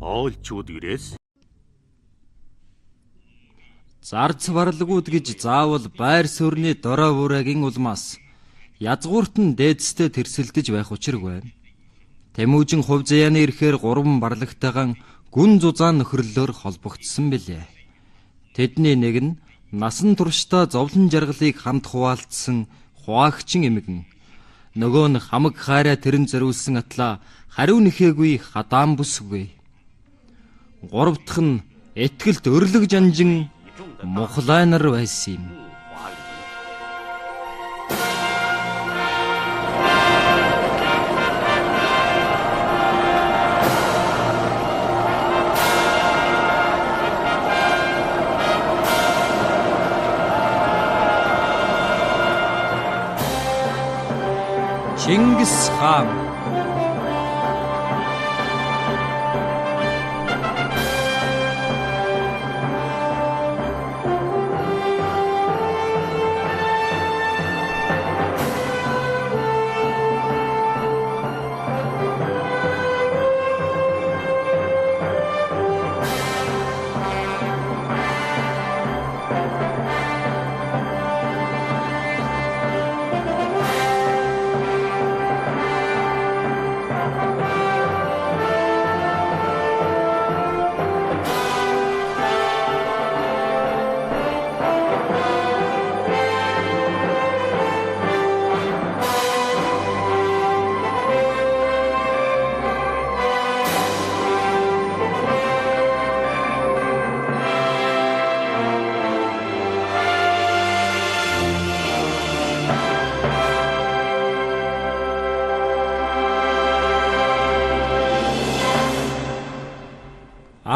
олчуд ирээс. Зарц барлагууд гэж заавал байр суурьны дорой буурайгийн улмаас язгуурт нь дээдстэй тэрсэлдэж байх учиргүй. Тэмүүжин хувь заяаны ирэхээр 3 барлагтайгаан гүн зузаан нөхөрлөөр холбогдсон билээ. Тэдний нэг нь насан туршдаа зовлон жаргалыг хамт хуваалцсан хуваагчин эмгэн. Нөгөө нь хамаг хайраа тэрэн зориулсан атлаа хариу нэхээгүй хадаан бүсгүй. 3 дахь нь этгэлт өрлөг жанжин мухлай нар байсан юм. Чингис хаан.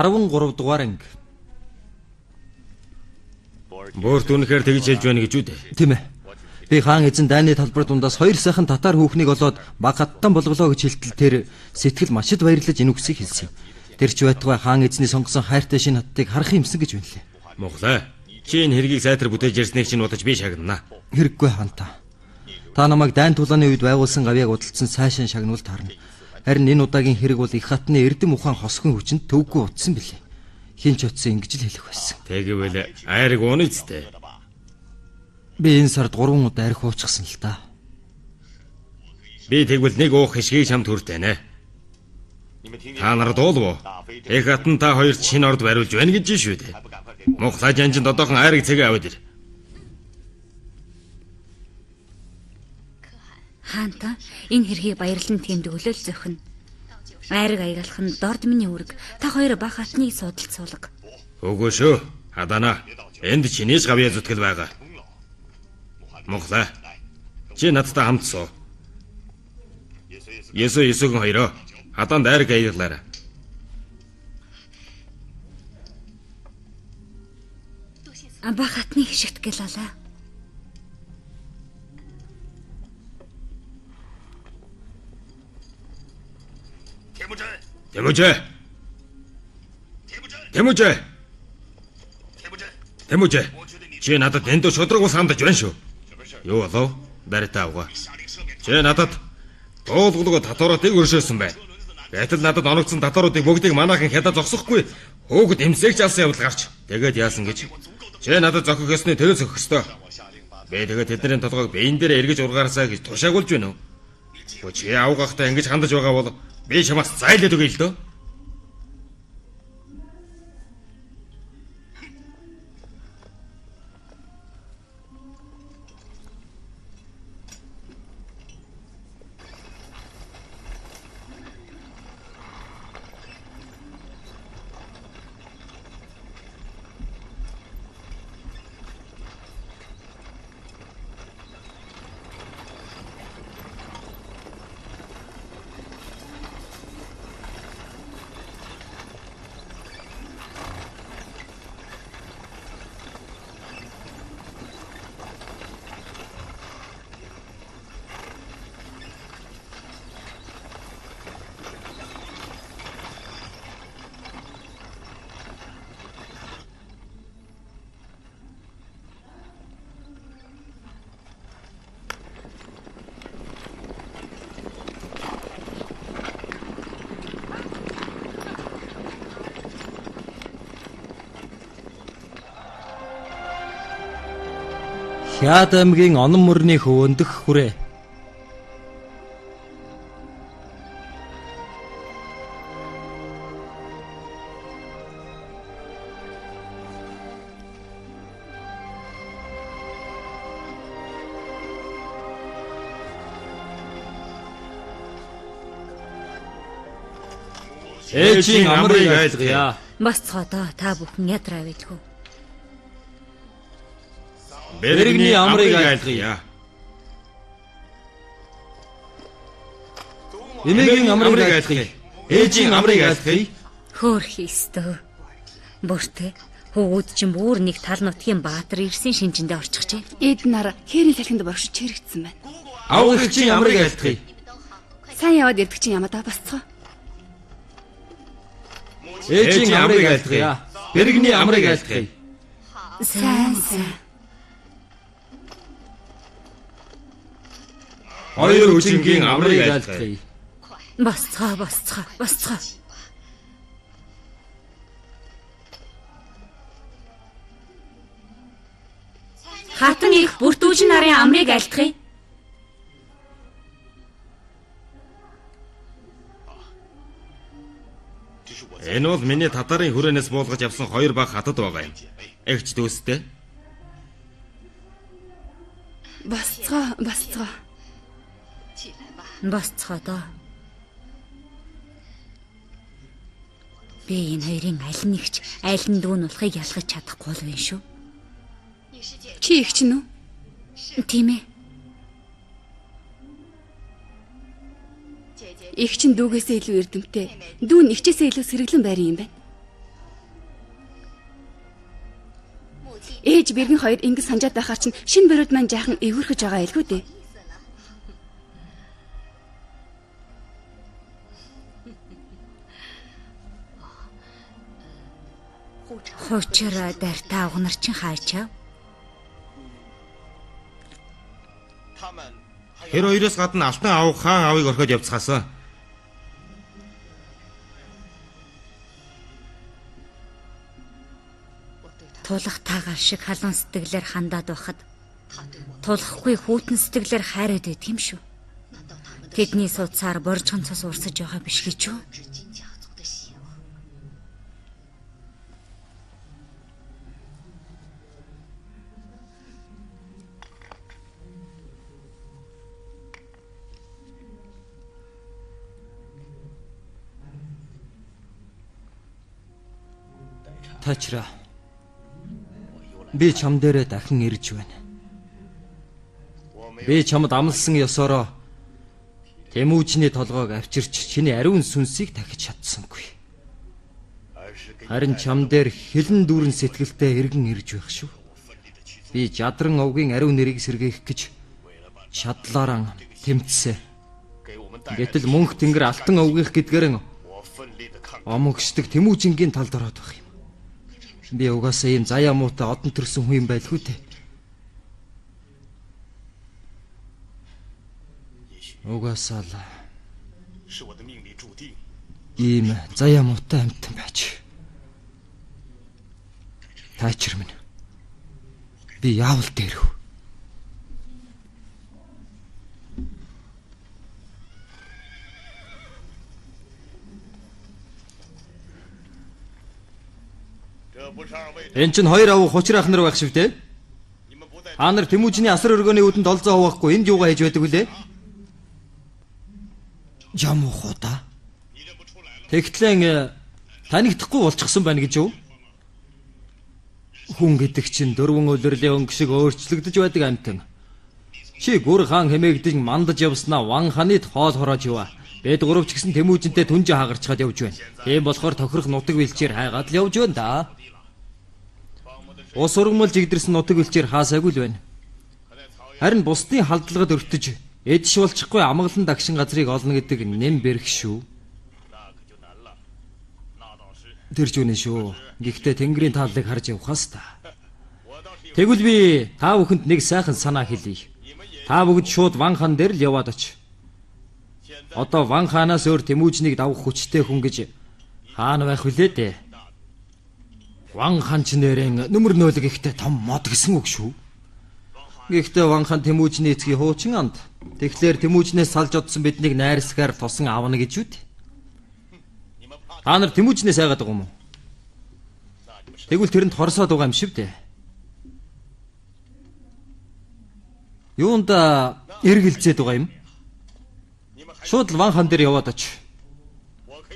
Арван дугаар анги. Бөөрт үнэхээр тэгж хэлж байна гэж үү? Тийм ээ. Би хаан эзэн дайны талбар дундаас 2 сайхан татар хүүхнийг олоод баг хаттан болголоо гэж хэлтэл тэр сэтгэл машид баярлаж энэ үгсийг хэлсэн юм. Тэр ч байтугай хаан эзний сонгосон хайртай шинэ хаттыг харах юмсан гэж байна лээ. Мухлай. Чи энэ хэргийг сайтар бүтээж ярьсныг чинь бодож би шагнана. Хэрэггүй хаантаа. Та намайг дайн тулааны үед байгуулсан гавьяаг удалцсан сайшин шагнуул таарна. Харин энэ удаагийн хэрэг бол их хатны эрдэм ухаан хосхон хүчинд төвгүй утсан билээ. Хин ч утсан ингэж л хэлэх байсан. Тэгвэл айрыг ууна зү. Би энэ сард 3 удаа арх уучихсан л та. Би тэгвэл нэг уух хишгийг чамд хүртэ нэ. Та нар дуулав уу? Их хатан та хоёрт шинэ орд бариулж байна гэж шүү дээ. Мухлай жанжинд одоохон айрыг цэгээ аваад ир. Хаанта энэ хэргийг баярлан тэмдэглэл зөхнө. Айрыг аягалах нь дорд миний үүрэг. Та хоёр баг хатныг судалж суулга. Үгүй шүү. Хадана. Энд чинийс гавьяа зүтгэл байгаа. Мухлай. Чи надтай хамт суу. Есүгэн хоёроо хаданд айрыг аягалаарай. Баг хатны хишигт гэлалаа. Тэмүүжэ. Чи надад энд шудраг ус хандаж байна шүү. Юу болов? Барьтаа авгаа. Чи надад дуулгалгүй татваруудыг өршөөсөн байна. Гэтэл надад оногдсон татваруудыг бүгдийг манайхан хядаа зогсохгүй хөөгд эмсэгч алсан явдал гарч. Тэгээд яасан гэж? Чи надад зохих ёсны төлөө зохих ёстой. Би тэгээд тэдний толгойг биен дээр эргэж ургаарсаа гэж тушаагуулж байна уу? Чи авгахтаа ингэж хандаж байгаа бол би чамаас зайлээд өгье л дөө. Хяад аймгийн онон мөрний хөвөндөх хүрээ. Ээжийн амрыг айлгая. Босцоодоо та бүхэн ядраа байлгүй. Бэрэгний амрыг айлгая. Эмээгийн амрыг айлгая. Ээжийн амрыг айлгая. Хөөх ёстой. Бүртээ хөвгүүд чинь бүр нэг тал нутгийн баатар ирсэн шинжиндээ орчихжээ. Эд нар хээрийн салхинд боршиж чирэгдсэн байна. Авгагчийн амрыг айлгая. Сайн яваад ирдэг чинь ямадаа босцоо. Ээжийн амрыг айлгая. Бэрэгний амрыг айлгая. Сайн. Хоёр үжингийн амрыг айлгая. Босцоо. Хатан их бүртүүжин нарын амрыг айлтгая. Энэ бол миний татарын хүрээнээс буулгаж авсан 2 баг хатад байгаа юм. Эгч дүүстэй. Босцоо. Босцоодоо. Би энэ хоёрын аль нэгч аль нь дүүн болохыг ялгаж чадахгүй л байна шүү. Чи их чинь үү? Тийм ээ. Их чинь дүүгээсээ илүү эрдэмтэй. Дүүн ихчээсээ илүү сэргэлэн байрын юм байна. Ээж бэргэн хоёр ингэж санджаад байхаар чинь шинэ бөрөөд маань жаахан эвгүрхэж байгаа илгүй дээ. Хочроо дартаа угнар чин хаачаа. Тэр хоёроос гадна алтан аав хаан аавыг орхиод явцгаасаа. Тулах таагаар шиг халуун сэтгэлээр хандаад байхад тулахгүй хүүтэн сэтгэлээр хайраад байт юм шүү. Тэдний судсаар боржхон цус урсаж байгаа биш гэж юу? Тачра. Би чам дээрээ дахин ирж байна. Би чамд амлсан ёсороо Тэмүжний толгойг авчирч чиний ариун сүнсийг дахиж чадсангүй. Харин чам дээр хилэн дүүрэн сэтгэлтэй эргэн ирж байх шүү. Би жадран овгийн ариун нэрийг сэргээх гэж шадлаараа тэмцсэн. Гэтэл мөнх тэнгэр алтан овгийнх гэдгээрэн омогшдаг Тэмүжингийн талд ороод байх юм. Би угаасаа ийм заяа муутай одон төрсөн хүн юм байлгүй дээ. Угаасаа л ийм заяа муутай амьтан байж. Таачир минь. Би яавал дээрв. Энд чинь хоёр авуу хучир ах нар байх шиг те. Та нар Тэмүжний асар өргөний үдэнд олзоо хуваахгүй энд юугаа хийж байдаг вүлээ? Жам ухуда. Тэгтлэн танигдахгүй болчихсон байна гэж юу? Хүн гэдэг чинь дөрвөн улирлын өнгө шиг өөрчлөгдөж байдаг амтан. Чи гүр хаан хэмээгдэн мандаж явснаа Ван ханид хоол хороож яваа. Бид гуравч гэсэн Тэмүжинтэй түнжээ хагарчгаад явж байна. Тийм болохоор тохирох нутаг бэлчээр хайгаад л явж байна да. Ус ургамал жигдэрсэн нутаг бэлчээр хаасаагүй л байна. Харин бусдын халдлагад өртөж эдш болчихгүй амгалан дагшин газрыг олно гэдэг нэм бэрх шүү. Тэр ч үнэ шүү. Гэхдээ Тэнгэрийн тааллыг харж явахаас та. Тэгвэл би та бүхэнд нэг сайхан санаа хэлье. Та бүгд шууд Ван хаан дээр л яваад оч. Одоо Ван хаанаас өөр Тэмүжнийг давах хүчтэй хүн гэж хаана байх вүлээ дээ? Ван хаан ч нэрэн нөмөр нөөлөг ихтэй том мод гэсэн үг шүү. Гэхдээ Ван хаан Тэмүүжний эцгийн хуучин анд. Тэгэхээр Тэмүүжнээс салж одсон биднийг найрсгаар тусан авна гэж үү? Та нар Тэмүүжнээс айгаад байгаа юм уу? Тэгвэл тэрэнд хорсоод байгаа юм шиг дээ. Юунд эргэлзээд байгаа юм? Шууд л Ван хаан дээр яваад оч.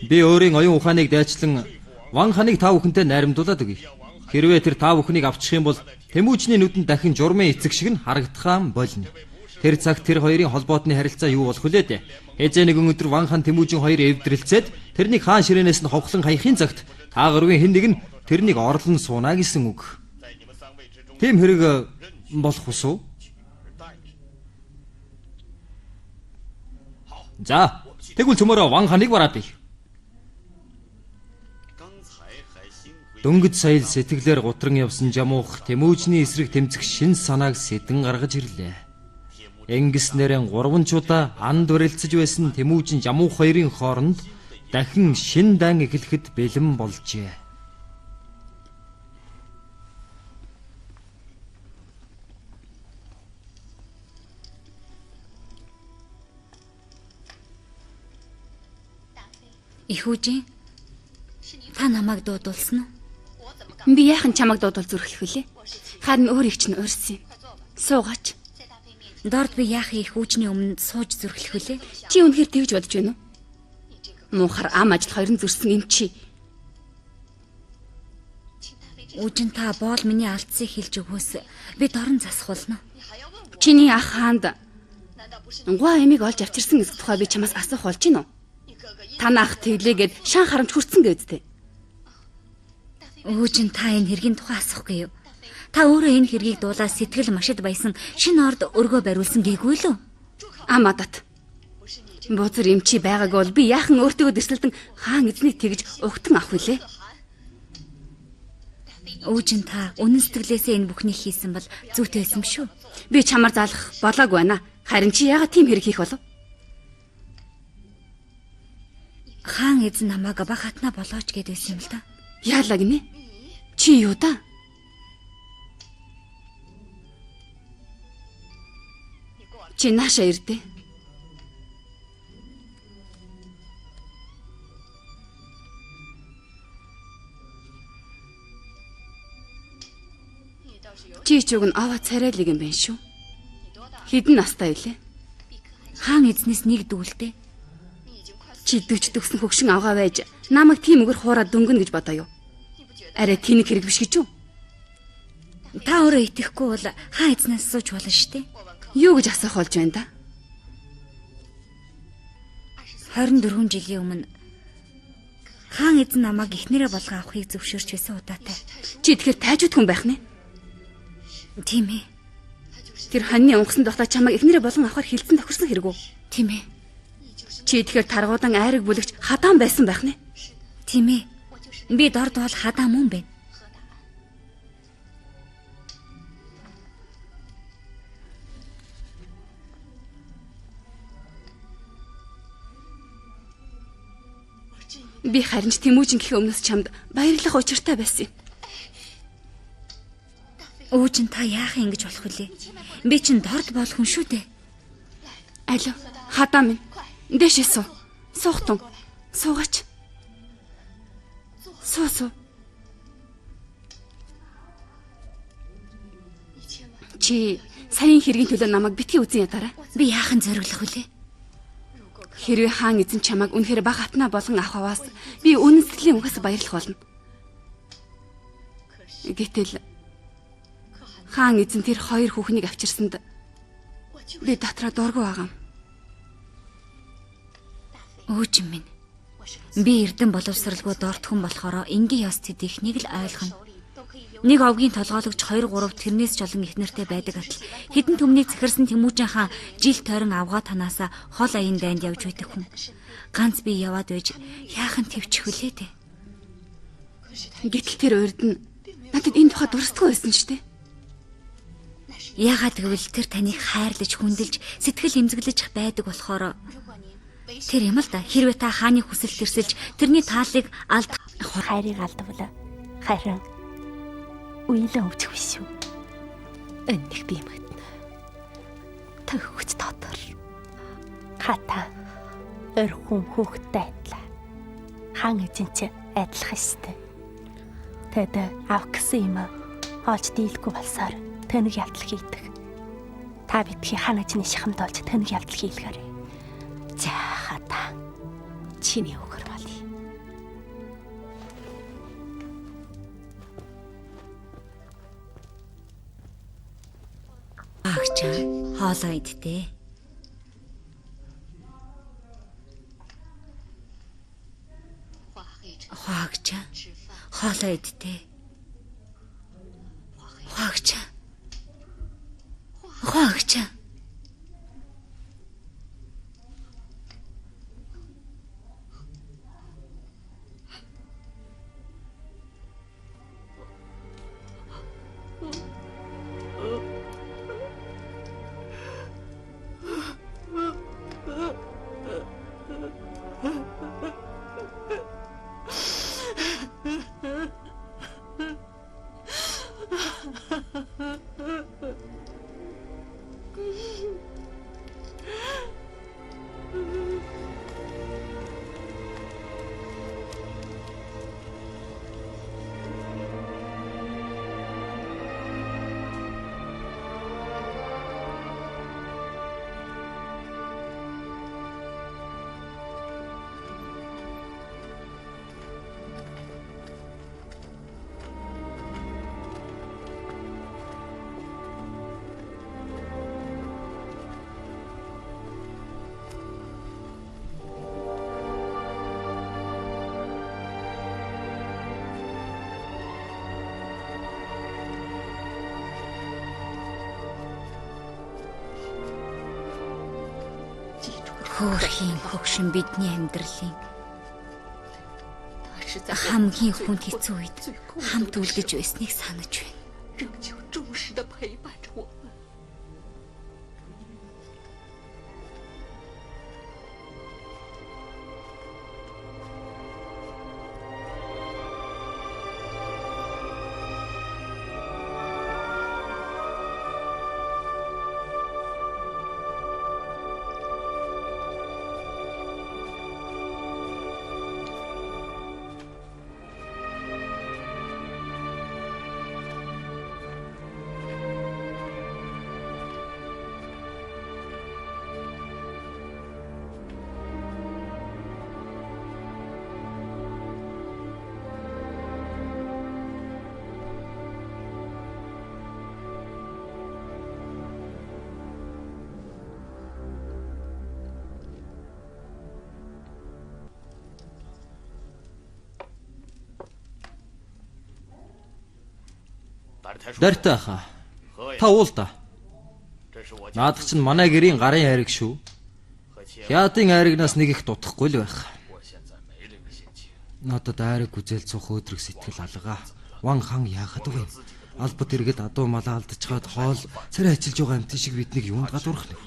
Би өөрийн оюун ухааныг дайчлан Ван хааныг та бүхэнтэй найрамдуулаад өгье. Хэрвээ тэр та бүхнийг авчих юм бол Тэмүүжний нүдэнд дахин журмын эцэг шиг нь харагдахаан болно. Тэр цагт тэр хоёрын холбоотны харилцаа юу болох вүлээ дээ? Хэзээ нэгэн өдөр Ван хаан Тэмүүжин хоёр эвдрэлцээд тэрнийг хаан ширээнээс нь ховхлон хаяхын цагт та гурвын хэн нэг нь тэрнийг орлон сууна гэсэн үг. Тийм хэрэг болох усуу? За, тэгвэл цөмөрөө Ван хааныг бараад ий. Дөнгөж сая сэтгэлээр гутран явсан жамуух Тэмүүжний эсрэг тэмцэх шин санааг сэдэн гаргаж ирлээ. Ингэснээрээ 3 чудаа анд барилцаж байсан Тэмүүжин жамуух хоёрын хооронд дахин шин дан эхлэхэд бэлэн болжээ. Ихүүжин, та намайг дуудуулсан уу? Би яахан чамайг дуудвал зүрхлэх вүлээ? Харин өөр их чинь урьсан юм. Суугаач. Дорд би яахын ихүүжний өмнө сууж зүрхлэх вүлээ? Чи үнэхээр тэгж бодож байна уу? Муухар ам ажил хоёрын зүрсэн юм чи. Үжин та боол миний алдсыг хэлж өгөөс би дорн засах болно. Чиний ах хаанд гуа эмийг олж авчирсан гэсэн тухай би чамаас асуух болж гинөө. Танах тэглээгээд шан харамж хүртсэн гэдтэй. Үжин та энэ хэргийн тухай асуухгүй юу? Та өөрөө энэ хэргийг дуулаад сэтгэл машид баясан шинэ орд өргөө бариулсан гээгүй лөө? Амадат. Бузар эмчи байгааг бол би яахан өөртөө дэрсэлтэн хаан эзнийг тэгж угтан авах вүлээ? Үжин та үнэн сэтгэлээсээ энэ бүхнийг хийсэн бол зүйтэй байсан шүү. Би чамаар заалах болоог байна. Харин чи яагаад тийм хэрэг хийх болов? Хаан эзэн намайг баг хатна болооч гэд байсан юм л да. Яалаа гинэ? Чи юу да? Чи нааша ирдэ. Чи ч уг нь аваа царайлаг юм байна шүү. Хэдэн настай вэ? Хаан эзнээс нэг дүүлтэй. Чи 40 төгсөн хөгшин авгаа байж намайг тийм өгөр хуураад дөнгөн гэж бодоо юу? Арай тэнэг хэрэг биш гэж юу? Та өөрөө итгэхгүй бол хаан эзнээс сууж болно штэ. Юу гэж асуух болж байна да? 24 жилийн өмнө хаан эзэн намайг эхнэрээ болгон авахыг зөвшөөрч байсан удаатай. Чи тэгэхээр тайжууд хүн байх нэ? Тийм ээ. Тэр ханьны онгоцсон дохдоо чамайг эхнэрээ болгон авахар хилцэн тохирсон хэрэг үү? Тийм ээ. Чи тэгэхээр таргуудан айраг бүлэгч хадаан байсан байх нэ? Тийм ээ. Би дорд бол хадаан мөн байна. Би харин ч Тэмүүжин гэх өмнөөс чамд баярлах учиртай байсан юм. Өөжин та яахын ингэж болох вүлээ? Би чинь дорд бол хүн шүү дээ. Алуу, хадаа минь. Дэшээ суу. Суухтун. Суугач. Суу. Чи саяын хэргийн төлөө намайг битгий үзэн ятаарай. Би яахан зориглох вүлээ? Хэрвээ хаан эзэн чамайг үнэхээр баг хатнаа болгон авахаас би үнэн сэтгэлийн угаас баярлах болно. Гэтэл хаан эзэн тэр хоёр хүүхнийг авчирсанд би дотроо дургу байгаа юм. Өөжин минь. Би эрдэн боловсралгүй дорд хүн болохоор энгийн ёс тэдийхнийг л ойлгоно. Нэг овгийн толгойлогч 2-3 тэрнээс жолон ихнэртэй байдаг атал хідэн төмнийг захирсан Тэмүүжин хаан жил тойрон авгаа танаасаа хол аян дайнд явж байдаг хүн. Ганц би яваад байж яахан твчих вүлээ дээ. Гэтэл тэр урд нь надад энэ тухай дурсдаггүй байсан ч дээ. Яагаад гэвэл тэр таныг хайрлаж хүндэлж сэтгэл эмзэглэж байдаг болохоор тэр юм л да. Хэрвээ та хааны хүсэл тэрсэлж тэрний тааллыг хайрыг алдвал хайраа уйлаа өвчих биш үү? Эндих би мэднэ. хатан хөвгч дотор. Хатан өр хүн хүүхдтэй адилаа. Хаан эзэн ч адилах ёстой. Тэд авах гэсэн юм олж дийлэхгүй болсоор тэнэг явдал хийдэг. Та бидхий хаан эзний шахамд олж тэнэг явдал хийлгээрэй. За хатан чиний өгөр болъё. Агчаа хоолоо идтээ. Хаагчаа хоолоо идтээ. Хаагчаа. Хаагчаа. Хөөрхийн хөгшин бидний амьдралын хамгийн хүнд хэцүү үед хамт үлдэж байсныг санаж байна. 仍旧忠实地陪伴着我们。 Дартай хаа. Та уул да. Наадах чинь манай гэрийн гарын айраг шүү. Хятадын айрагнаас нэг их дутхгүй л байх. Надад айраг гүзэл цух өдрөг сэтгэл алгаа. Ван хан яахад вэ? Албат иргэд адуу малаа алдчихад хоол царай ажиллаж байгаа амт шиг биднийг юунд гадуурх нь.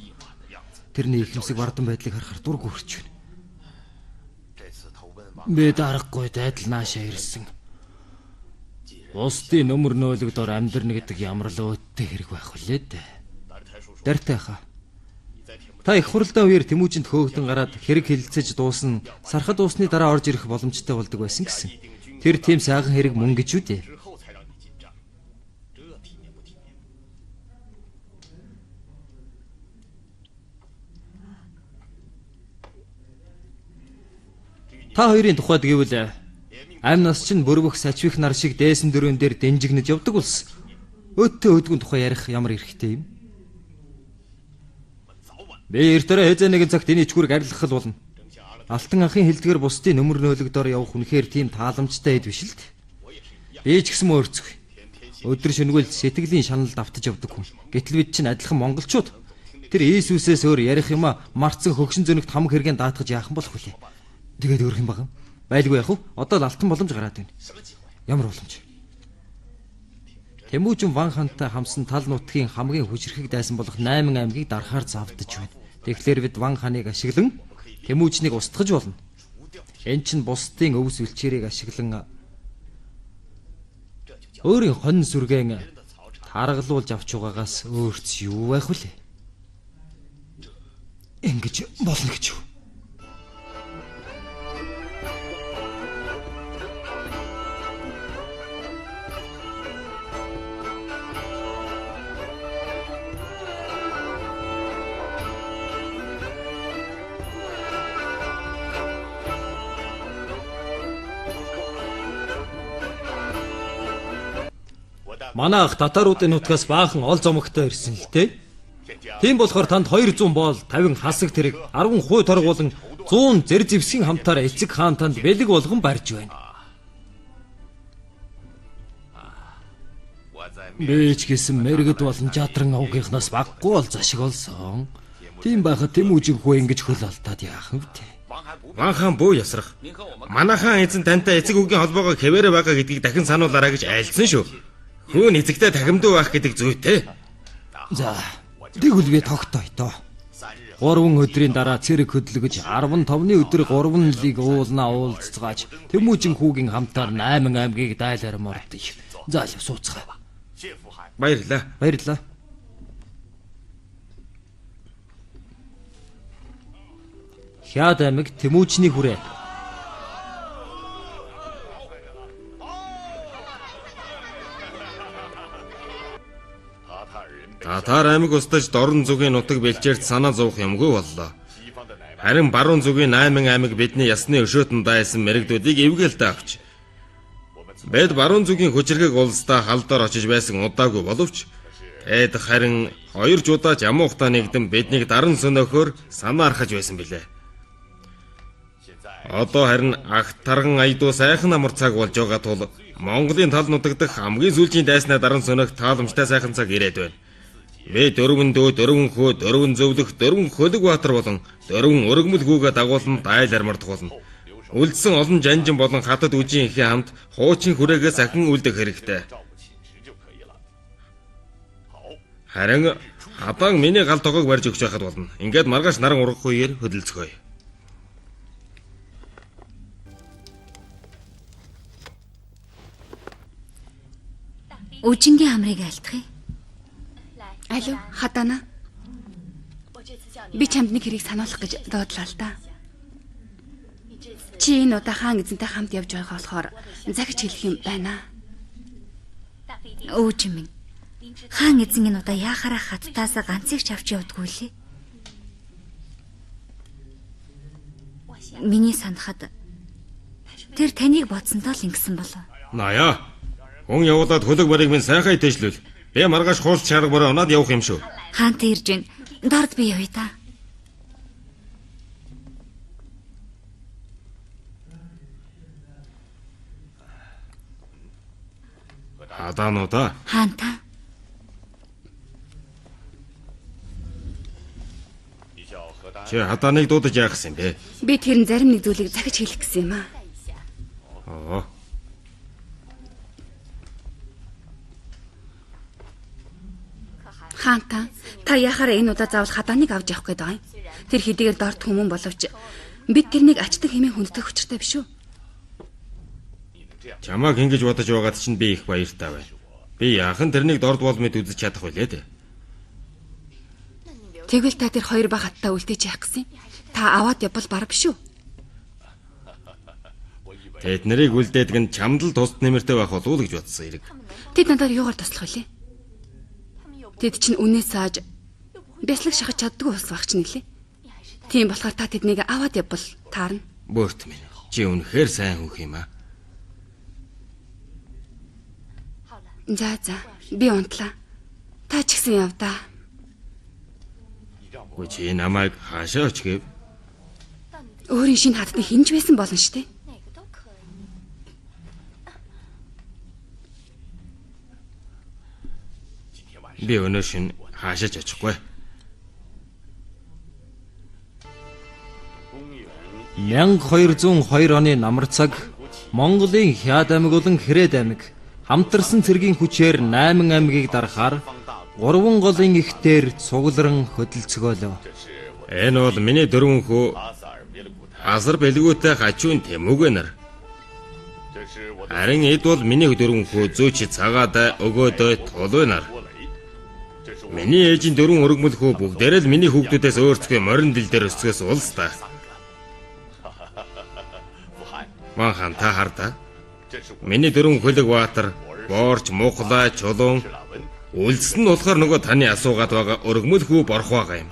Тэрний ихэмсэг вардан байдлыг харахаар дург өрч байна. Би дарахгүй дайдал наашаа ирсэн. Бусдын нөмөр нөөлөгдөр амьдрна гэдэг ямар л өөдтэй хэрэг байх вүлээ дээ. Дартай хаа. Та их хурлын үеэр Тэмүүжинд хөөгдөн гараад хэрэг хэлэлцэж дуусна. Сархад уусны дараа орж ирэх боломжтой болдог байсан гэсэн. Тэр тийм сайхан хэрэг мөн гэж үү дээ. Та хоёрын тухайд гэвэл амь нас чинь бүрвөх сачвих нар шиг дээсэн дөрөөн дээр дэнжигнэж явдаг улс. Өөдтэй өдгөн тухай ярих ямар эрхтэй юм? Би эртөө хэзээ нэгэн цагт энэ ичгүүрийг арилгах л болно. Алтан анхын хилдгэр бусдын нөмөр нөөлөгдөр явах үнэхээр тийм тааламжтай хэд биш л дээ. Би ч гэсэн өөрцөг. Өдөр шөнөгүй сэтгэлийн шаналд автаж явдаг хүн. Гэтэл бид чинь адилхан монголчууд. Тэр Иесусээс өөр ярих юма марцсан хөгшин зөнөгт хамаг хэрэгэн даатгаж яах юм болох вүлээ. Тэгээд өөрх юм баг. Байлгүй яах вэ? Одоо л алтан боломж гараад байна. Ямар боломж? Тэмүүжин Ван хантай хамсан тал нутгийн хамгийн хүчрхэг дайсан болох 8 аймгийг дарахаар завдаж байна. Тэгэхээр бид Ван ханыг ашиглан Тэмүүжнийг устгаж болно. Энэ чинь бусдын өвс үлчээрийг ашиглан өөрийн хонь сүргэн таргалуулж авч байгаагаас өөрч юу байх вүлээ? Ингэж болно гэж юу? Манай ах татаруудын нутгаас баахан ол зомогтой ирсэн л дээ. Тийм болохоор танд 200 боол, 50 хасаг тэрэг, 10 хуу торг болон 100 зэр зэвсгийн хамтаар эцэг хаан танд бэлэг болгон барьж байна. Бэж гэсэн мэрэгд болон жадран авгийнхнаас баггүй бол зашиг олсон. Тийм байхад Тэмүүжин хүү ингэж хөл алдаад яах вэ? Ван хаан буу ясрах. Манай хаан эзэн тантай эцэг үгийн холбоогоо хэвээрээ байгаа гэдгийг дахин сануулаарай гэж айлцсан шүү. Хүү эцэгтэй тахимдуу байх гэдэг зүйтэй. За, тэгвэл би тогтоё тоо. 3 өдрийн дараа цэрэг хөдлөгөж 15-ны өдөр 3 лиг уулнаа уулзцгааж Тэмүүжин хүүгийн хамтаар 8 аймгийг дайлаар мордъё. За л сууцгаа. Баярлалаа. Баярлалаа. Хяад аймаг Тэмүүжний хүрээ. Татар аймаг устж дорн зүгийн нутаг бэлчээрт санаа зовох юмгүй боллоо. Харин баруун зүгийн 8 аймаг бидний ясны өшөөтөнд дайсан мэрэгдүүдийг эвгээлтэй авч. Бид баруун зүгийн хүчирхэг улстай халдаар очиж байсан удаагүй боловч эд харин 2 жудаач ямуу ухтаа нэгдэн биднийг даран сөнөөхөөр санаа архаж байсан билээ. Одоо харин ах тарган айдуу сайхан амар цаг болж байгаа тул Монголын тал нутаг дахь хамгийн сүүлийн дайснаа даран сөнөх тааламжтай сайхан цаг ирээд байна. Би 4 дөө, 4 хөө, 4 зөвлөх, 4 хөлөг баатар болон 4 өргөмөл хүүгээ дагуулan дайлар мардах болно. Үлдсэн олон жанжин болон хатад үжийн ихийн хамт хуучин хүрээгээс ахин үлдэх хэрэгтэй. Харин хадаан миний гал тоогыг барьж өгч байхад болно. Ингээд маргааш наран ургах үеэр хөдөлцгөөе. Үжингийн хамрыг айлтгая. Алуу, хадаана. Би чамд нэг хэрэг сануулах гэж доодлоо л да. Чи энэ удаа хаан эзэнтэй хамт явж байгаа болохоор захиж хэлэх юм байна. Өөжин минь. Хаан эзэн энэ удаа яахаараа хаттаас ганцыг ч авч явдгүй лээ. Миний санахад тэр таныг бодсонтой л ингэсэн болов. Наяа. Хүн явуулаад хөлөг барыг минь сайхан идэвшлүүл. Би маргааш хуурч чарга бороо унаад явах юм шүү. Хаантай ирж байна. Дорд би явъя та. Хадаануудаа. Хаантай. Чи хадааныг дуудаж яах гэсэн бэ? Би тэр зарим нэг зүйлийг захиж хэлэх гэсэн юм аа. Oo. Хаанта, та яхаараа энэ удаа заавал хадааныг авч явах гээд байгаа юм. Тэр хэдийгээр дорд хүмүүн боловч бид тэрнийг ачдаг хэмээн хүнддэг хүчтэй биш үү? Чамааг ингэж бодож байгаад чинь би их баяртай байна. Би яахан тэрнийг дорд бол мэд үзэж чадах байлээ дээ. Тэгвэл та тэр хоёр баг хаттай үлдээж яах гэсэн юм? Та аваад явбал бар биш үү? Тэд нарыг үлдээдэг нь чамд л тусд нэмэртэй байх болов уу гэж бодсон хэрэг. Тэд надад юугаар туслах вүлээ? Тэд чинь үнээс ааж бяслаг шахаж чаддгүй ус багч нэлээ. Тийм болохоор та тэднийг аваад явбал таарна. Бөөрт минь. Чи үнэхээр сайн хөх юм аа. За би унтлаа. Та ч гэсэн яв да. Гү чи намайг хаашаа очив? Өөрийн шинэ хатны хинж байсан болно штэ. Би өнөө шин хаашаач очихгүй. 1202 оны намар цаг Монголын Хяад аймаг болон Хэрээд аймаг хамтарсан цэргийн хүчээр 8 аймгийг дарахаар 3 голын ихтээр цугларан хөдөлцгөөлөө. Энэ бол миний 4 хүү азар бэлгүүтэй хажуун Тэмүүгэ нар. Харин эд бол миний 4 хүү зүүч цагаад өгөөдөө тулуй нар. Миний ээжийн 4 өргөмөл хүү бүгдээрээ л миний хүүхдүүдээс өөрсдөө морин дил дээр өсгөөс улс та. Махан та хардаа. Миний 4 хөлөг баатар, боорч, мухлаа, чулуун үлдсэн нь болохоор нөгөө таны асуугаад байгаа өргөмөл хүү борох байгаа юм.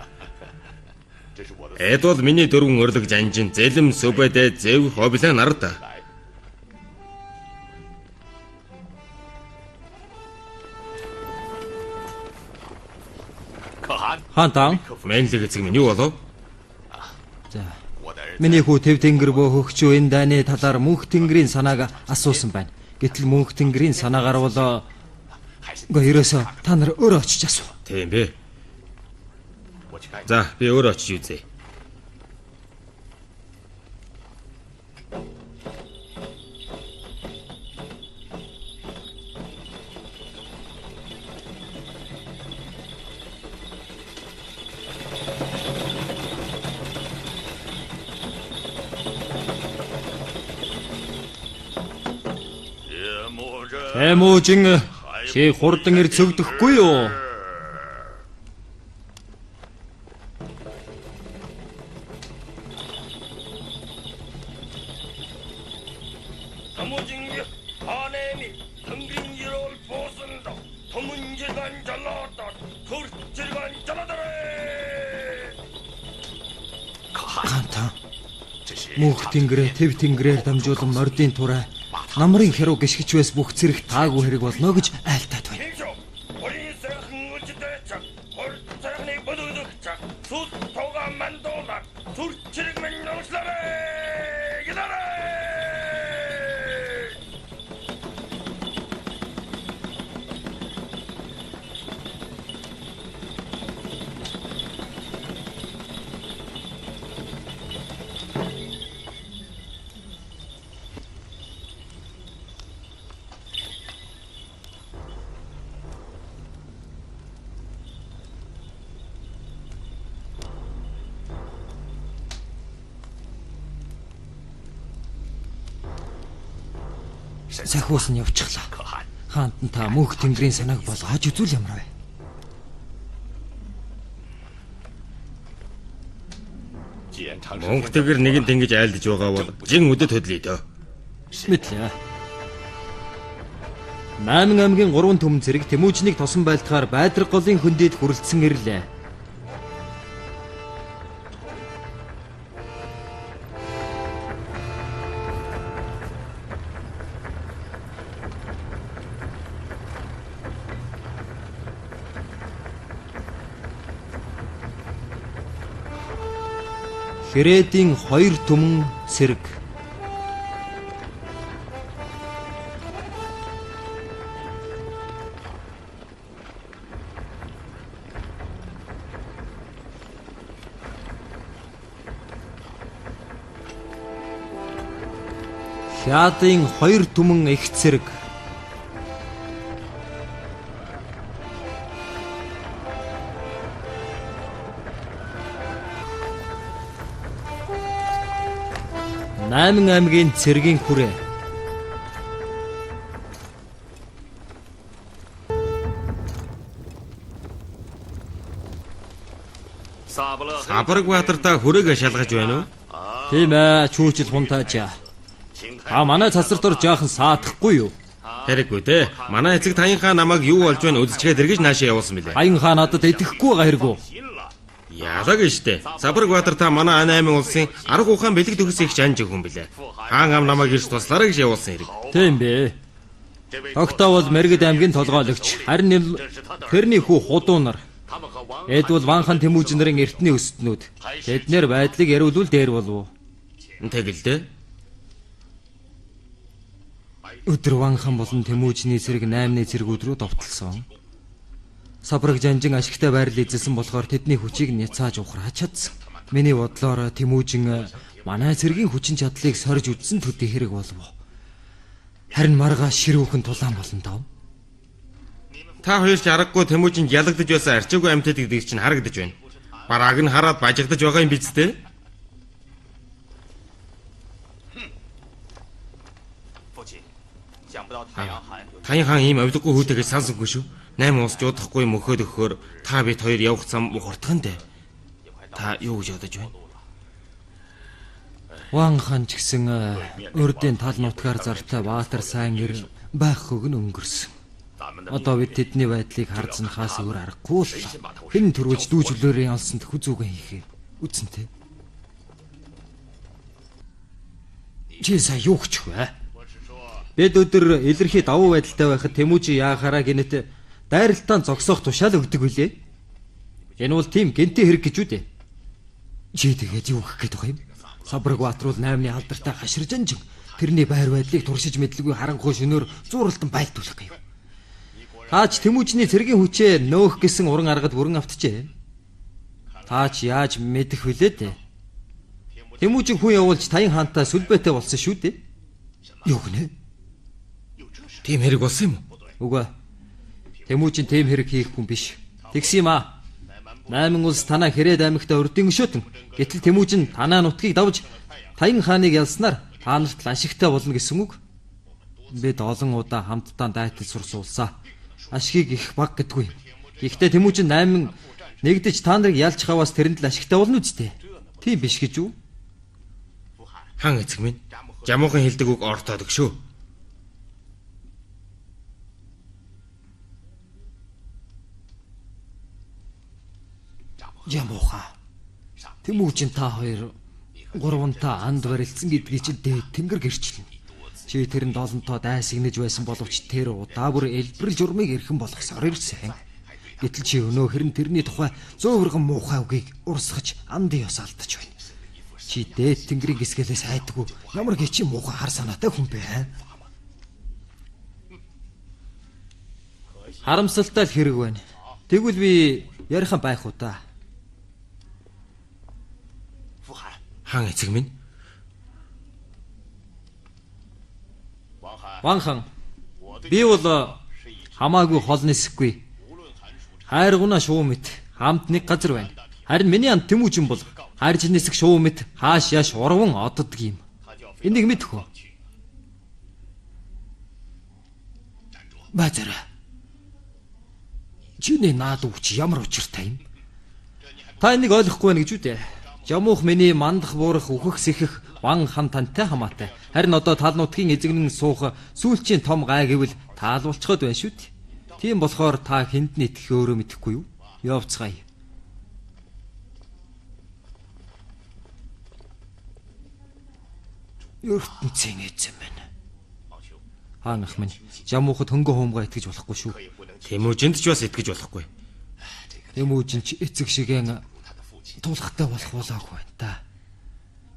Эд бол миний 4 өрлөг жанжин, зэлэм, сүбэдэ, зэв, хобилаа нар та. Хаантан. Мэнлэг эцэг минь юу болов? За. Миний хүү Тэв Тэнгэр бөө хөгчөө энэ дайны талаар Мөнх Тэнгэрийн санааг асуусан байна. Гэтэл Мөнх Тэнгэрийн санаагаар бол ерөөсөө та нар өөрөө очиж асуу. Тийм бэ. За, би өөрөө очиж үзье. Эмojin чи хурдан ир цөгдөхгүй юу? Эмojin хаанэми тэнгэрийн ерөөл боосонд томунжиган жалаатаа төрчирган жаладарэ. Хаантан. Мөнх Тэнгэрээ Тэв Тэнгэрээр дамжуулан мордын тураа намрын хэрүү гიშгэж байс бүх зэрэг таагүй хэрэг болно гэж айлтаад байна. Хэмжөө. Орийн сайхан үжидэч. Хор сайхны бодогдогч. Сүс тога мандууна. Төрчирэг минь нуушларэ. Гидарэ. Захиус нь явчихлаа. Хаантан та Мөнх Тэнгэрийн санааг болгож үзүүл ямар вэ? Мөнх Тэнгэр нэгэн тэнгиж айлдж байгаа бол жин үдэд хөдлөе дөө. Мэдлээ. 8 аймгийн 3 төмөн зэрэг Тэмүүжнийг тосон байлтахаар Байдраг голын хөндөд хүрэлцсэн ирлээ. Хэрээдийн 2 төмөн сэрэг. Хятадын 2 төмөн их цэрэг. Найман аймгийн цэргийн хүрээ. Сабраг баатартаа хүрээгээ шалгаж байна уу? Тийм ээ, чүүчил хунтаачаа. Та манай цацрт ор жаахан саадахгүй юу? Хэрэггүй дээ. Манай эцэг Таян хаан намайг юу болж байна үзэлчгээд эргэж наашаа явуулсан билээ. Аян хаан надад итгэхгүй байгаа хэрэггүй. Яадаг штэ. Сабраг баатар та манай аймгийн улсын арга ухаан бэлэг төгс их жанж хүн билээ. Хаан ам намайг ирж туслаарай гэж явуулсан хэрэг. Тийм бэ. Тогтоо бол Мэргэд аймгийн толгойлогч, харин тэрний хүү Худуунар. Эд бол Ванхан Тэмүүжин нарын эртний өстнүүд. Тэднэр байдлыг яриулвал дээр болов. Тэгэлдэ. Өдөр Ванхан болон Тэмүүжний цэрэг 8-ны цэргүүд рүү довтлсон. Сабраг жанжин ашигтай байрал эзэлсэн болохоор тэдний хүчийг няцааж ухрааж чадсан. Миний бодлоор Тэмүүжин манай цэргийн хүчин чадлыг сорж үдсэн төдий хэрэг болов. Харин маргаа ширүүхэн тулаан болно доо. Та хоёр ч аргагүй Тэмүүжинд ялагдаж байсан арчаагүй амьтад гэдгийг чинь харагдаж байна. Барааг нь хараад бажигдаж байгаа юм биз дээ? Таян хаан ийм авдаггүй хүүтэйгээс сансангүй шүү. 8 улс жуудахгүй мөхөд өгөхөөр та бид хоёр явах зам ухардах нь дээ. Та юу гэж бодож байна? Ван хан ч гэсэн урдын тал нутгаар зартай Баатар сайн ир байх хөг нь өнгөрсөн. Одоо бид тэдний байдлыг харзнахаас өөр аргагүй л. Хэн төрүүлж дүүжлөөрийн олсонд хүзүүгэн хийхээ. Үтсэнтэй. Чи сая юу гэж вэ? Бид өдөр илэрхий давуу байдалтай байхад Тэмүүжи яахаараа гинэт дайралтаа зогсоох тушаал өгдөг үлээ. Энэ бол тийм гэнтэй хэрэг гэж үү дээ. Чи тэгээд юу гэх гээд байгаа юм? Сабраг Баатар бол 8-ны алдартай хаширж анжин тэрний байр байдлыг туршиж мэдлгүй харанхуй шөнөөр зууралтан байлдуулах гэв. Таач Тэмүүжний цэргийн хүчээ нөөх гэсэн уран аргад бүрэн автжээ. Таач яаж мэдэх вүлээ дээ? Тэмүүжин хүн явуулж Таян хаантаа сүлбэтэй болсон шүү дээ. Юу гэнэ? Тийм хэрэг болсон юм уу? Үгүй. Тэмүүжин тийм хэрэг хийх хүн биш. Тэгс юм аа. 8 улс танаа Хэрээд аймагта урдын өшөөтөн. Гэтэл Тэмүүжин танаа нутгийг давж Таян хааныг ялснаар та нарт ашигтай болно гэсэн үг. Бид олон удаа хамтдаа дайтал сурсуулсаа. Ашгийг их баг гэдгүй. Гэхдээ Тэмүүжин 8 нэгдэж та нарыг ялж хаваас тэрэнд л ашигтай болно үсттэй. Тийм биш гэж үү? Хан эцэг минь. Жамуухан хэлдэг үг ортоодог шүү. Жамууха. Тэмүүжин та хоёр гурвантаа анд барилдсан гэдгийг чи дээд тэнгэр гэрчлэн. Чи тэрэнд олонтоо дайсагнаж байсан боловч тэр удаа бүр элбэрл журмыг эрхэн болгосоор ирсэн. Гэтэл чи өнөө хэрэн тэрний тухай зөөвргэн муухай үгийг урсгаж андын ёс алдаж байна. Чи дээд тэнгэрийн гисгэлээс айдгүй ямар гэчи муухай хар санаатай хүн бэ? Харамсалтай л хэрэг байна. Тэгвэл би ярихан байх уу та? Хан эцэг минь. Ван хан. Би бол хамаагүй хол нисэхгүй. Хайргуна шуу мэт хамт нэг газар байна. Харин миний анд Тэмүүжин бол хайрж нисэх шуу мэт хааш яаш урван оддог юм. Энийг мэдэх үү? Базара. Чиний наад үуч ямар учиртай юм? Та энийг ойлгохгүй байна гэж үү дээ. Жамуух миний мандах буурах үхэх сэхэх Ван хан тантай хамаатай. Харин одоо тал нутгийн эзэгнэн суух сүүлчийн том гай гэвэл таалуулчход байна шүү дээ. Тийм болохоор та хэнд нь итгэх өөрөө мэдэхгүй юу? Явцгаая. ертөнцийн эзэн минь. Хаанах минь жамуухад хөнгө хуумгаа итгэж болохгүй шүү. Тэмүүжинд ч бас итгэж болохгүй. Тэмүүжин ч эцэг шигэн тулахтай болох болоогүй байна та.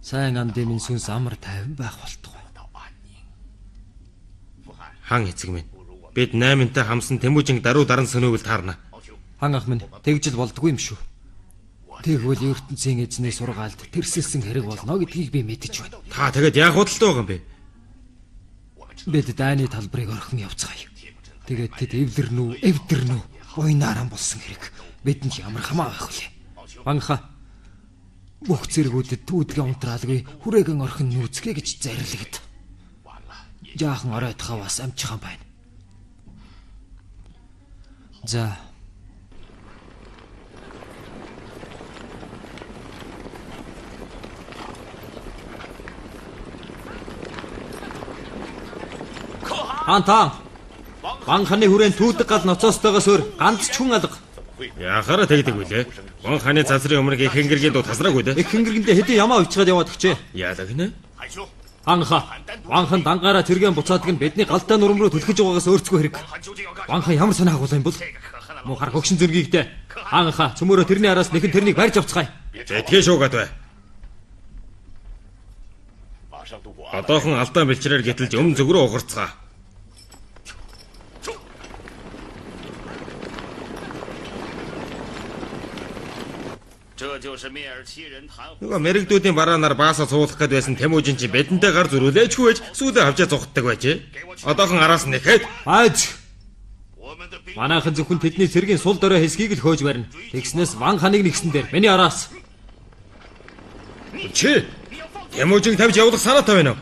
Сайн андын минь сүнс амар тайван байх болтугай. Хан эцэг минь. Бид 8-тай хамсан Тэмүүжинг даруй даран сөнөөвөл таарна. Хан ах минь тэгжил болдгүй юм шүү. Тэгвэл ертөнцийн эзний сургаалд тэрсэлсэн хэрэг болно гэдгийг би мэдэж байна. Та тэгээд яах худалтай байгаа юм бэ? Бид дайны талбарыг орхон явцгаая. Тэгээд тэд эвдэрнүү уйнааран болсон хэрэг бидэнд ямар хамаа байх вэ? Банха бүх зэргүүдэд түүдгээ унтраалгүй хүрээгэн орхон нүүцгээ гэж зарилгад. Жаахан оройтхоо бас амжхан байна. За Антан Ван ханы хүрээнд түүдэг гал ноцоостойгоос өөр ганц ч хүн алга. Яхаараа тэгдэг үлээ. Ван ханы цацрын өмнөг их хэнгэргийн дуу тасраагүй дээ. Их хэнгэргэндээ хэдийн ямаа уйчгаад яваад өгчээ. Яалаа гинэ? Анха Ван хан дангаараа тэргэн буцаадаг нь бидний галтай нурам руу түлхэж байгаагаас өөрцгөө хэрэг. Ван хан ямар санаа агуулсан юм бол? Мухар хөгшин зөргийгтэй. Анха цөмөрөө тэрний араас нэхэн тэрнийг барьж авцгаая. Тэтгэе шуугаад бай. Одоохон алдаан бэлчрээр гítэлж өмнө зүг рүү угарцгаа. Нөгөө мэрэгдүүдийн бараанаар баасаа суулгах гээд байсан Тэмүүжин чи бидэнтэй гар зөрүүлээчгүй байж сүүдээ авчаа зугтдаг байжээ. Одоохон араас нэхэд Айж. Манайхан зөвхөн тэдний цэргийн сул дорой хэсгийг л хөөж барина. Тэгснээс Ван ханыг нэгсэн дээр миний араас. чи Тэмүүжин тавьж явуулах санаатай байна уу?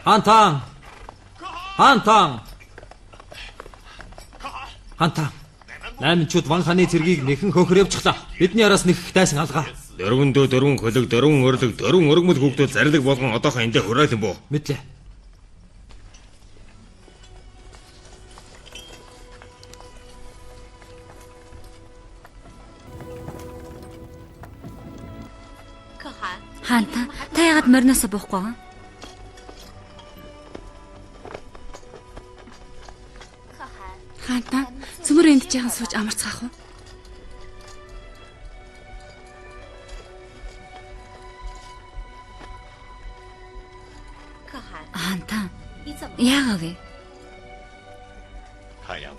Хантан. Хантан. Хантан. Наймчууд Ван хааны цэргийг нэхэн хөхөр явчихлаа. Бидний араас нэхэх дайсан алгаа. Дөрвөндөө дөрвөн хөлөг, дөрвөн өрлөг, дөрвөн өргөмөл хүүхдүүд зарлиг болгон одоохон эндээ хураалсан буу. Мэдлээ. Хаанта, та яагаад мориноосоо буухгүй байгаа? Хаанта, цөмөр энд жаахан сууж амарцгаах уу? Хаанта, яагаад вэ?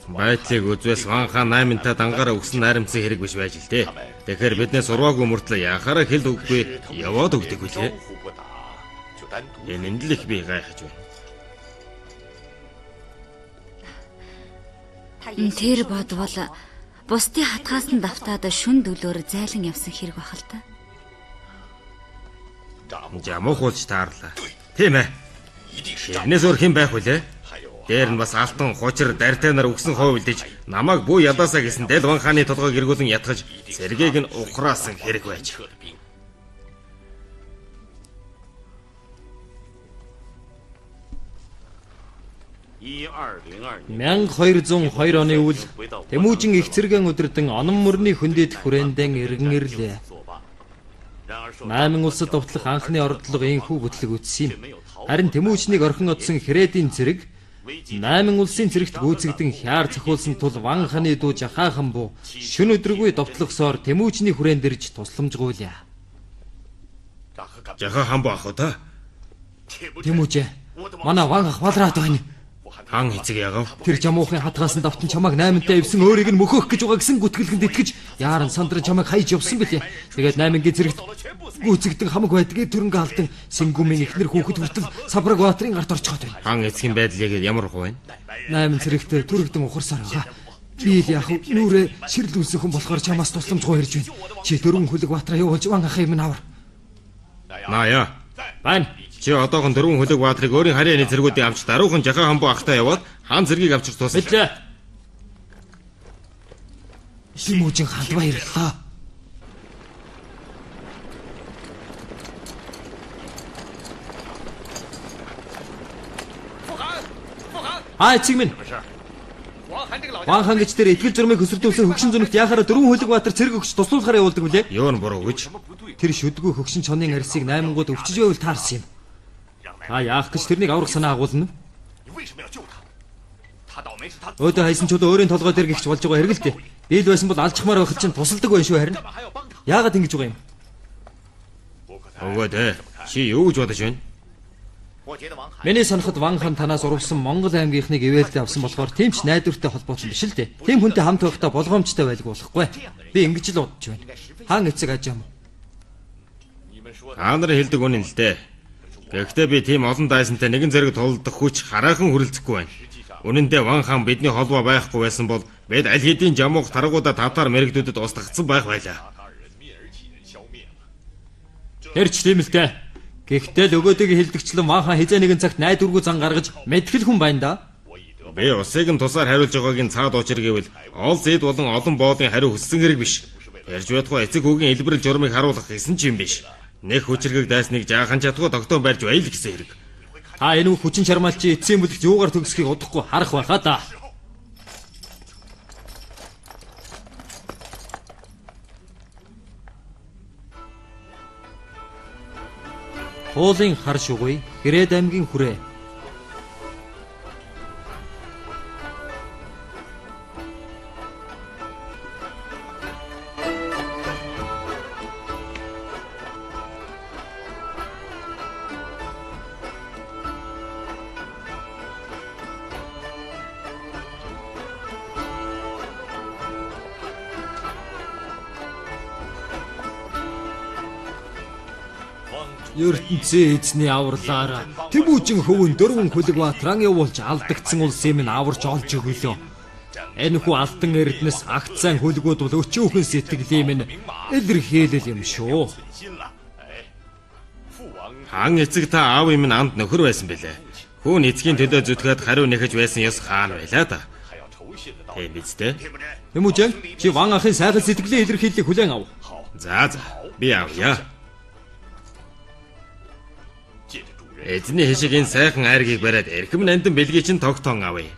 Байдлыг үзвээс Ван хаан 8-та дангаараа өгсөн найрамдсан хэрэг биш байж л дээ. Тэгэхээр биднээс урваагүй мөртлөө яхаараа хэл өгөхгүй яваад өгдөг үлээ. Энэ л их би гайхаж байна. Тэр бодвол бусдын хатгаас нь давтаад шүн дөлөөр зайлан явсан хэрэг бах л та. Жамуух уулж таарлаа. Тийм ээ. Энэс өөр хэн байх вүлээ? Дээр нь бас алтан хучир дартай нар өгсөн хоо үлдэж намайг бүү ядаасаа гэсэн Дэл Ван хааны толгойг эргүүлэн ятгаж сэргээг нь ухраасан хэрэг байж. 1202 оны үл Тэмүүжин их цэргэн өдөрдөн онон мөрний хөндөд хүрээндэн иргэн ирлээ. 8 улсад довтлох анхны ордлого энхүү бүтлэг үтсэн юм. Харин Тэмүүжнийг орхин одсон Хрэдийн цэрэг 8 улсын цэрэгт гүйцэгдэн хяар цохиулсан тул Ван хааны дүү Жахаахан буу шүн өдргүй довтлохсоор Тэмүүжний хүрээн дэрж тусламжгуулъя. Жахаахан буу ах уу та? Тэмүүжээ. Манай Ван ах балраад байна. Хан эцэг ягав. Тэр жамуухын хатгаас нь давтан чамайг 8-тай ивсэн өөрийг нь мөхөх гэж байгаа гэсэн гүтгэлгэнд итгэж яаран сандран чамайг хайж явсан бэлээ. Тэгээд 8-гийн зэрэгт гүйцэгдэн хамаг байдгийг төрөнгө алдан Сингүмийн эхнэр хүүхэд хүртэл Сабраг Баатрын гарт орчиход байна. Хан эцгийн байдал яг ямар хөө байна? 8 зэрэгт түрэгдэн ухарсаар байгаа. Би л яг нүрэ ширэл үлсэх хүн болохоор чамаас тусламжгүй ирж байна. Чи дөрвөн хөлөг Баатраа явуулж Ван ахыг минь авар. Наяа. Байна. Чи одоохон дөрвөн хөлөг Баатрыг өөрийн харийн цэргүүдийн авч даруухан Жахаахан буу ахтай яваад хаан цэргийг авчир туусна. Мэдлээ. Тэмүүжин хаанд баярлаа. Эцэг минь. Ван хаан гэж тэр итгэл журмыг хөсөрдүүлсэн хөгшин зүнэгт яхаараа дөрвөн хөлөг Баатар цэрэг өгч туслуулахаар явуулдаг үлээ. Юу н буруу гэж? Тэр шүдгүү хөгшин чонын арьсыг 8 гууд өвчж байвал таарсан юм. Та яах гэж тэрнийг аврах санаа агуулна? Өөдөө хайсан ч өөрийн толгой дээр гихч болж байгаа хэрэг л дээ. Бийл байсан бол алжихмаар байхад чинь тусалдаг байх шүү харин. Яагаад ингэж байгаа юм? Өгөөд чи юу гэж бодож байна? Миний санахад Ван хаан танаас урвсан Монгол аймгийнхныг ивэлдээ авсан болохоор тийм ч найдвартай холбоотой биш л дээ. Тийм хүнтэй хамт байхдаа болгоомжтой байлгүй болохгүй. Би ингэж л бодож байна. Хаан эцэг аж юм. Та нарын хэлдэг үнэн л дээ. Гэхдээ би тийм олон дайсантай нэгэн зэрэг тулдах хүч хараахан хүрэлцэхгүй байна. Үнэн дээр Ван хаан бидний холбоо байхгүй байсан бол бид аль хэдийн жамуух таргуудаа тавтаар мэрэгдүүдэд устгацсан байх байлаа. Тэрч тийм л дээ. Гэхдээ л өгөөдөг хэлдэгчлэн Ван хаан хизээ нэгэн цагт найдваргүй зан гаргаж мэтгэл хүн байна да. Би усыг нь тусаар хариулж байгаагийн цаад учир гэвэл ол зэд болон олон боолын хариу хүссэн хэрэг биш. Ярьж байдгүй эцэг хүүгийн хэлбэрэл журмыг харуулах гэсэн ч юм биш. Нэг хүчрэг дайсныг жаахан чадгүй тогтоон барьж байл гэсэн хэрэг. Та энэ хүчин чармаалчийн эцсийн бүлэгт юугаар төгсөхийг удахгүй харах байхаа да. Хуулын хар шугуй Грээд аймгийн хүрээ. ертөнцийн эзний авралаараа Тэмүүжин хөвөн дөрвөн хөлөг Баатран явуулж алдагдсан улсыг минь аварч олж өгөлөө. Энэхүү алтан эрдэнэс агцсан хөлгүүд бол өчөөхөн сэтгэлийн минь илэрхийлэл юм шүү. Хаан эцэг та аав минь анд нөхөр байсан бэлээ. Хүн эцгийн төлөө зүтгэхэд хариу нэхэж байсан ёс хаана байлаа да. Тийм биз дээ. Тэмүүжин чи Ван ахын сайхан сэтгэлийн илэрхийллийг хүлээн ав. За би авъя. Эзний хишиг энэ сайхан айргийг бариад эрхэм нандин бэлгийг чинь тогтоон авъя.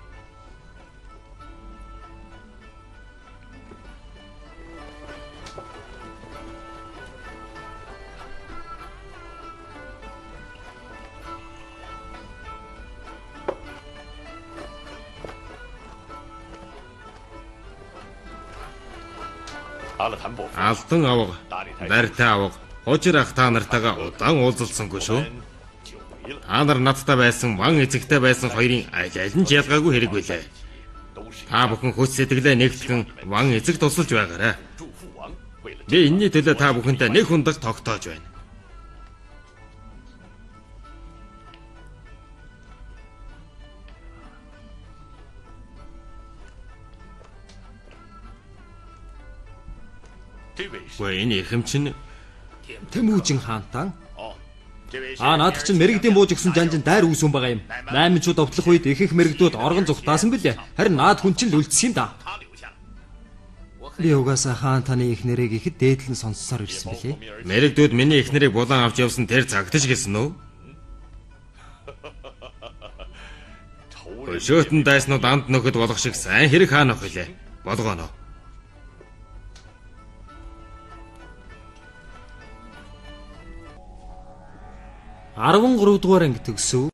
Алтан авга, барьтай авга, хожир ах та нартайгаа удаан уулзалсангүй шүү. Та нар надтай байсан, Ван эзэгтэй байсан хоёрын аль нь ч ялгаагүй хэрэг билээ. Та бүхэн хүч сэтгэлээ нэгтгэн Ван эзэг тусалж байгаарай. Би энэний төлөө та бүхэнтэй нэг хундаг тогтоож байна. Вэ энэ эрхэм чинь Тэмүүжин хаантан. Наад чинь мэрэгдийн бууж өгсөн жанжин дайр үүсвэн байгаа юм. 8 чууд овтлох үед их мэрэгдүүд оргон зүхтаасан билээ. Харин наад хүн чинь л үлдсэн юм да. Би угаасаа хаан таны их нэрийг ихэд дээдлэн сонссоор ирсэн билээ. мэрэгдүүд миний их нэрийг булан авч явсан тэр цагтаж гэсэн үү? Өшөөртөн дайснууд анд нөхөд болох шиг сайн хэрэг хаана ах вүлээ? Болгоно. 13 дугаар анги төгсөв.